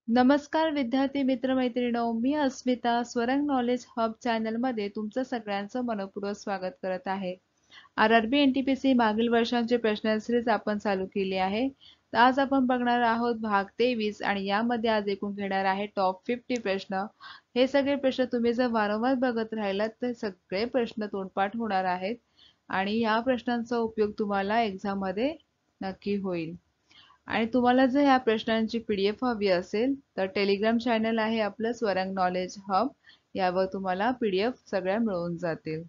नमस्कार विद्यार्थी मित्र मैत्रिणो, मी अस्मिता स्वरंग नॉलेज हब चॅनलमध्ये तुमचं सगळ्यांचं मनपूर्वक स्वागत करत आहे. RRB NTPC मागील वर्षांचे प्रश्न सिरीज आपण चालू केली आहे. तर आज आपण बघणार आहोत भाग 23 आणि यामध्ये आज एकूण घेणार आहे टॉप 50 प्रश्न. हे सगळे प्रश्न तुम्ही जर वारंवार बघत राहिलात तर सगळे प्रश्न तोंडपाठ होणार आहेत आणि या प्रश्नांचा उपयोग तुम्हाला एक्झाम मध्ये नक्की होईल. आणि तुम्हाला जर ह्या प्रश्नांची PDF हवी असेल तर टेलिग्राम चॅनल आहे आपलं स्वरंग नॉलेज हब, यावर तुम्हाला PDF सगळ्या मिळून जातील.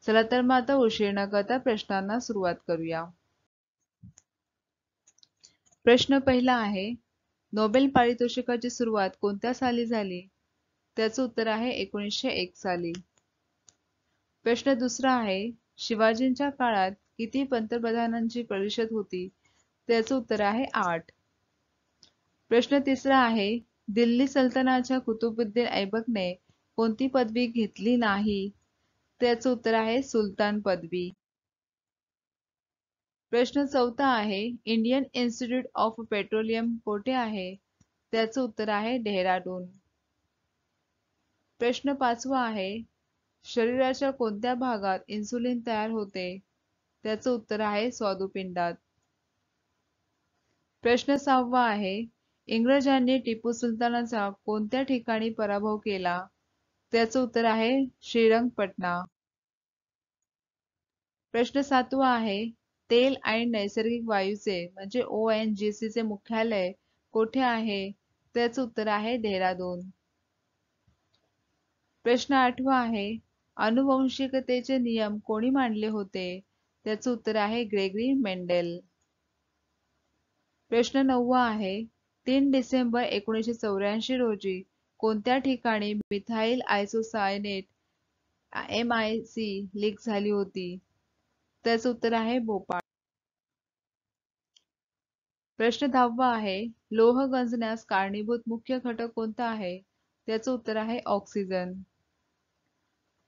चला तर मग आता उशीर न करता प्रश्नांना सुरुवात करूया. प्रश्न पहिला आहे, नोबेल पारितोषिकाची सुरुवात कोणत्या साली झाली? त्याचं उत्तर आहे 1901 साली. प्रश्न दुसरा आहे, शिवाजींच्या काळात किती पंतप्रधानांची परिषद होती? त्याचं उत्तर आहे 8. प्रश्न तिसरा आहे, दिल्ली सल्तनतच्या कुतुबुद्दीन ऐबकने कोणती पदवी घेतली नाही? त्याचं उत्तर आहे सुलतान पदवी. प्रश्न चौथा आहे, इंडियन इन्स्टिट्यूट ऑफ पेट्रोलियम कोठे आहे? त्याचं उत्तर आहे डेहराडून. प्रश्न पाचवा आहे, शरीराच्या कोणत्या भागात इन्सुलिन तयार होते? त्याचं उत्तर आहे स्वादुपिंडात. प्रश्न सहावा आहे, इंग्रजांनी टिपू सुलतानाचा कोणत्या ठिकाणी पराभव केला? त्याचं उत्तर आहे श्रीरंगपटना. प्रश्न सातवा आहे, तेल आणि नैसर्गिक वायूचे म्हणजे ONGC चे मुख्यालय कोठे आहे? त्याचं उत्तर आहे देहरादून. प्रश्न आठवा आहे, आनुवंशिकतेचे नियम कोणी मांडले होते? त्याचं उत्तर आहे ग्रेगरी मेंडेल. प्रश्न नववा आहे, 3 डिसेंबर 1984 रोजी कोणत्या ठिकाणी मिथाइल आयसोसायनेट MIC लीक झाली होती? त्याचं उत्तर आहे भोपाळ. प्रश्न 10वा आहे, लोह गंजण्यास कारणीभूत मुख्य घटक कोणता आहे? त्याचं उत्तर आहे ऑक्सिजन.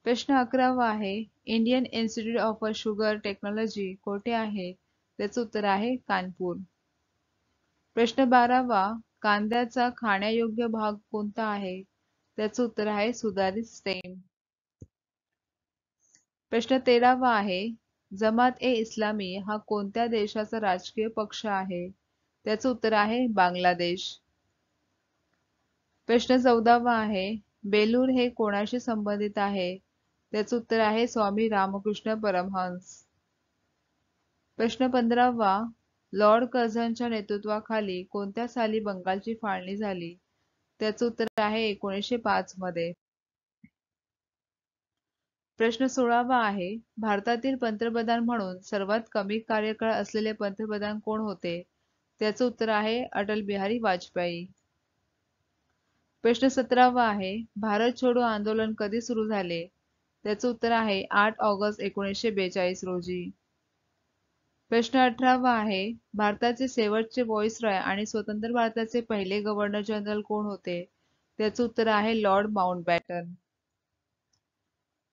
प्रश्न 11वा आहे, Indian institute of sugar technology कोठे आहे? त्याचं उत्तर आहे कानपूर. प्रश्न 12वा, कांद्याचा खाण्यायोग्य भाग कोणता आहे? त्याचं उत्तर आहे सुधारित स्टेम. प्रश्न 13वा आहे, जमात-ए-इस्लामी हा कोणत्या देशाचा राजकीय पक्ष आहे? त्याचं उत्तर आहे बांगलादेश. प्रश्न 14वा आहे, बेलूर हे कोणाशी संबंधित आहे? त्याचं उत्तर आहे स्वामी रामकृष्ण परमहंस. प्रश्न 15वा, लॉर्ड कर्झनच्या नेतृत्वाखाली कोणत्या साली बंगालची फाळणी झाली? त्याचं उत्तर आहे 1905 मध्ये. प्रश्न 16वा आहे, भारतातील पंतप्रधान म्हणून सर्वात कमी कार्यकाळ असलेले पंतप्रधान कोण होते? त्याचं उत्तर आहे अटल बिहारी वाजपेयी. प्रश्न 17वा आहे, भारत छोडो आंदोलन कधी सुरू झाले? त्याचं उत्तर आहे 8 ऑगस्ट 1942 रोजी. प्रश्न 18वा आहे, भारताचे शेवटचे व्हाईसरॉय आणि स्वतंत्र भारताचे पहिले गव्हर्नर जनरल कोण होते? त्याचं उत्तर आहे लॉर्ड माउंटबॅटन.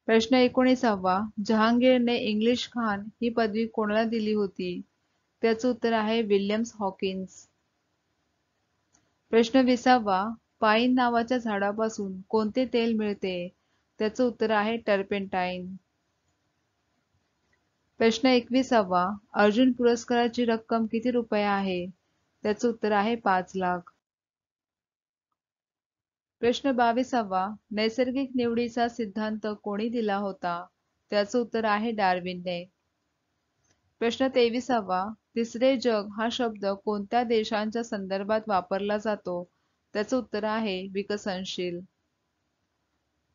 प्रश्न 19वा, जहांगीरने इंग्लिश खान ही पदवी कोणाला दिली होती? त्याचं उत्तर आहे विल्यम्स हॉकिन्स. प्रश्न 20वा, पाईन नावाच्या झाडापासून कोणते तेल मिळते? त्याचं उत्तर आहे टर्पेंटाईन. प्रश्न 21वा, अर्जुन पुरस्काराची रक्कम किती रुपये आहे? त्याचं उत्तर आहे 5 लाख. प्रश्न 22वा, नैसर्गिक निवडीचा सिद्धांत कोणी दिला होता? त्याचं उत्तर आहे डार्विनने. प्रश्न 23वा, तिसरे जग हा शब्द कोणत्या देशांच्या संदर्भात वापरला जातो? त्याचं उत्तर आहे विकसनशील.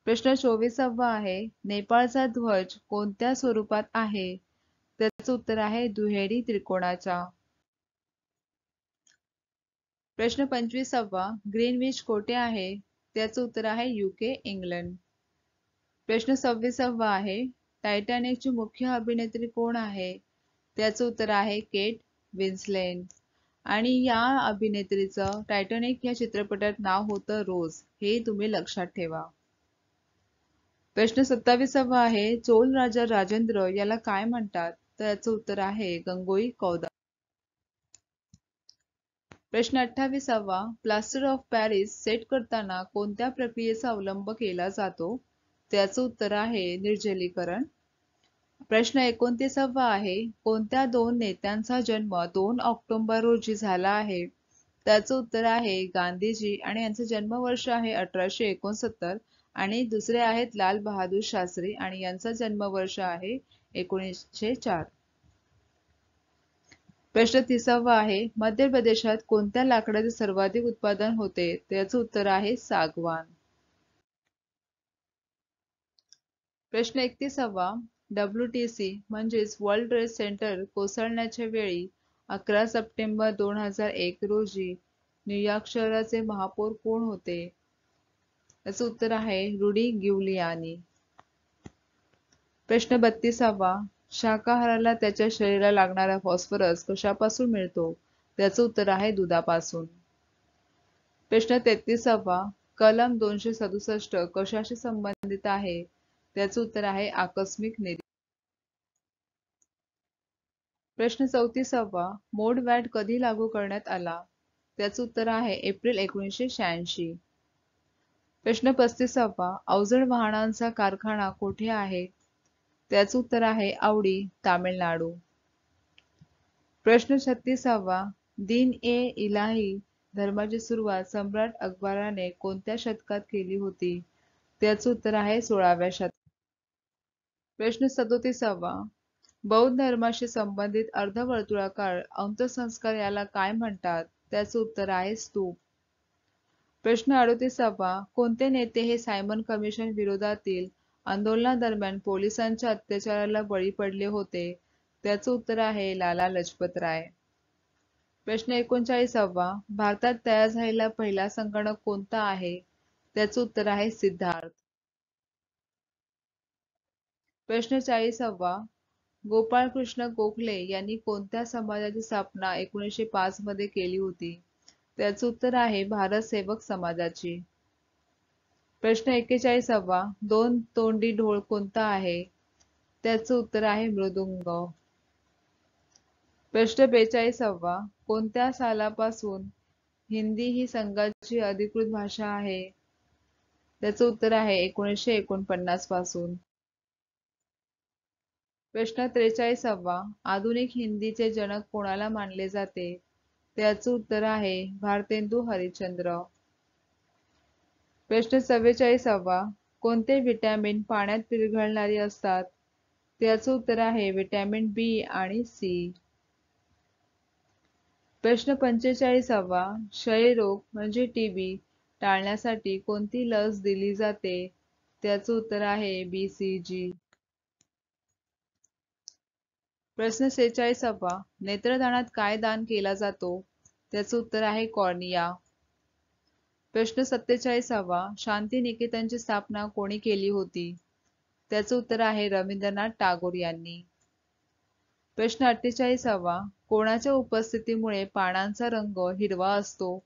प्रश्न 24वा आहे, नेपाळचा ध्वज कोणत्या स्वरूपात आहे? त्याचं उत्तर आहे दुहेरी त्रिकोणाच्या. प्रश्न 25वा, ग्रीनविच कोठे आहे? त्याचं उत्तर आहे UK इंग्लंड. प्रश्न 26वा आहे, टायटॅनिकची मुख्य अभिनेत्री कोण आहे? त्याचं उत्तर आहे केट विन्सलेट. आणि या अभिनेत्रीचं टायटॅनिक या चित्रपटात नाव होतं रोज, हे तुम्ही लक्षात ठेवा. प्रश्न 27वा आहे, चोल राजा राजेंद्र याला काय म्हणतात? त्याचं उत्तर आहे गंगोई कौदा. प्रश्न 28वा. प्लास्टर ऑफ पॅरिस सेट करताना कोणत्या प्रक्रियेचा अवलंब केला जातो? त्याचं उत्तर आहे निर्जलीकरण. प्रश्न 29वा आहे. कोणत्या दोन नेत्यांचा जन्म 2 ऑक्टोबर रोजी झाला आहे? त्याचं उत्तर आहे गांधीजी आणि यांचं जन्मवर्ष आहे 1869 आणि दुसरे आहेत लाल बहादूर शास्त्री आणि यांचा जन्मवर्ष आहे 1904. प्रश्न 30वा आहे. मध्य प्रदेशात कोणत्या लाकडाचे सर्वाधिक उत्पादन होते? त्याचं उत्तर आहे सागवान. प्रश्न 31वा. WTC म्हणजेच वर्ल्ड ट्रेड सेंटर कोसळण्याच्या वेळी 11 सप्टेंबर 2001 रोजी न्यूयॉर्क शहराचे महापौर कोण होते? याचं उत्तर आहे रुडी गिउलियानी. प्रश्न 32वा. शाकाहाराला त्याच्या शरीराला लागणारा फॉस्फरस कशापासून मिळतो? त्याचं उत्तर आहे दुधापासून. प्रश्न 33वा. कलम 267 कशाशी संबंधित आहे? त्याचं उत्तर आहे आकस्मिक निधी. प्रश्न 34वा. मोड वॅट कधी लागू करण्यात आला? त्याचं उत्तर आहे एप्रिल 1986. प्रश्न 35वा. अवजड वाहनांचा कारखाना कोठे आहे? त्याचं उत्तर आहे आवडी, तामिळनाडू. प्रश्न 36वा. दीन ए इलाही धर्माची सुरुवात सम्राट अकबराने कोणत्या शतकात केली होती? त्याचं उत्तर आहे 16व्या शतकात. प्रश्न 37वा. बौद्ध धर्माशी संबंधित अर्धवर्तुळाकार अंत्यसंस्कार याला काय म्हणतात? त्याचं उत्तर आहे स्तूप. प्रश्न 38वा. कोणते नेते हे सायमन कमिशन विरोधातील आंदोलनादरम्यान पोलिसांच्या अत्याचाराला बळी पडले होते? त्याचं उत्तर आहे लाला लजपत राय. प्रश्न 39वा. भारतात तयार झालेला पहिला संगणक कोणता आहे? त्याचं उत्तर आहे सिद्धार्थ. प्रश्न 40वा. गोपाळकृष्ण गोखले यांनी कोणत्या समाजाची स्थापना 1905 मध्ये केली होती? त्याचं उत्तर आहे भारत सेवक समाजाची. प्रश्न 41वा. दोन तोंडी ढोल कोणता आहे? त्याचं उत्तर आहे मृदुंग. प्रश्न 42वा. कोणत्या सालापासून हिंदी ही संघाची अधिकृत भाषा आहे? त्याचं उत्तर आहे 1949 पासून. प्रश्न 43वा. आधुनिक हिंदीचे जनक कोणाला मानले जाते? त्याचं उत्तर आहे भारतेंदू हरिश्चंद्र. प्रश्न 44वा. कोणते व्हिटॅमिन पाण्यात विरघळणारी असतात? त्याचं उत्तर आहे व्हिटॅमिन बी आणि सी. प्रश्न 45वा. क्षयरोग म्हणजे टीबी टाळण्यासाठी कोणती लस दिली जाते? त्याचं उत्तर आहे BCG. प्रश्न 46वा. नेत्रदानात काय दान केला जातो? त्याचं उत्तर आहे कॉर्निया. प्रश्न 47वा. शांती निकेतनची स्थापना कोणी केली होती? त्याचं उत्तर आहे रवींद्रनाथ टागोर यांनी. प्रश्न 48वा. कोणाच्या उपस्थितीमुळे पानांचा रंग हिरवा असतो?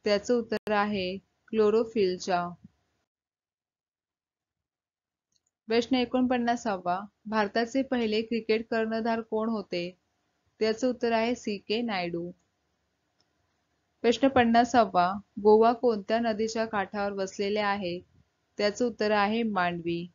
त्याचं उत्तर आहे क्लोरोफिलच्या. प्रश्न 49वा. भारताचे पहिले क्रिकेट कर्णधार कोण होते? त्याचं उत्तर आहे CK नायडू. प्रश्न 50वा. गोवा कोणत्या नदीच्या काठावर वसलेले आहे? त्याचं उत्तर आहे मांडवी.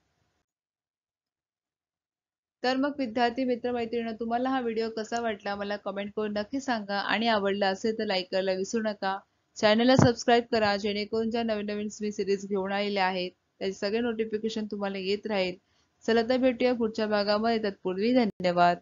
तर मग विद्यार्थी मित्रमैत्रिणींनो, तुम्हाला हा व्हिडिओ कसा वाटला मला कमेंट करून नक्की सांगा आणि आवडला असेल तर लाईक करायला विसरू नका. चॅनलला सबस्क्राईब करा जेणेकरून ज्या नवीन नवीन मी सिरीज घेऊन आलेले आहेत त्याचे सगळे नोटिफिकेशन तुम्हाला येत राहील. चला तर भेटूया पुढच्या भागामध्ये. तत्पूर्वी धन्यवाद.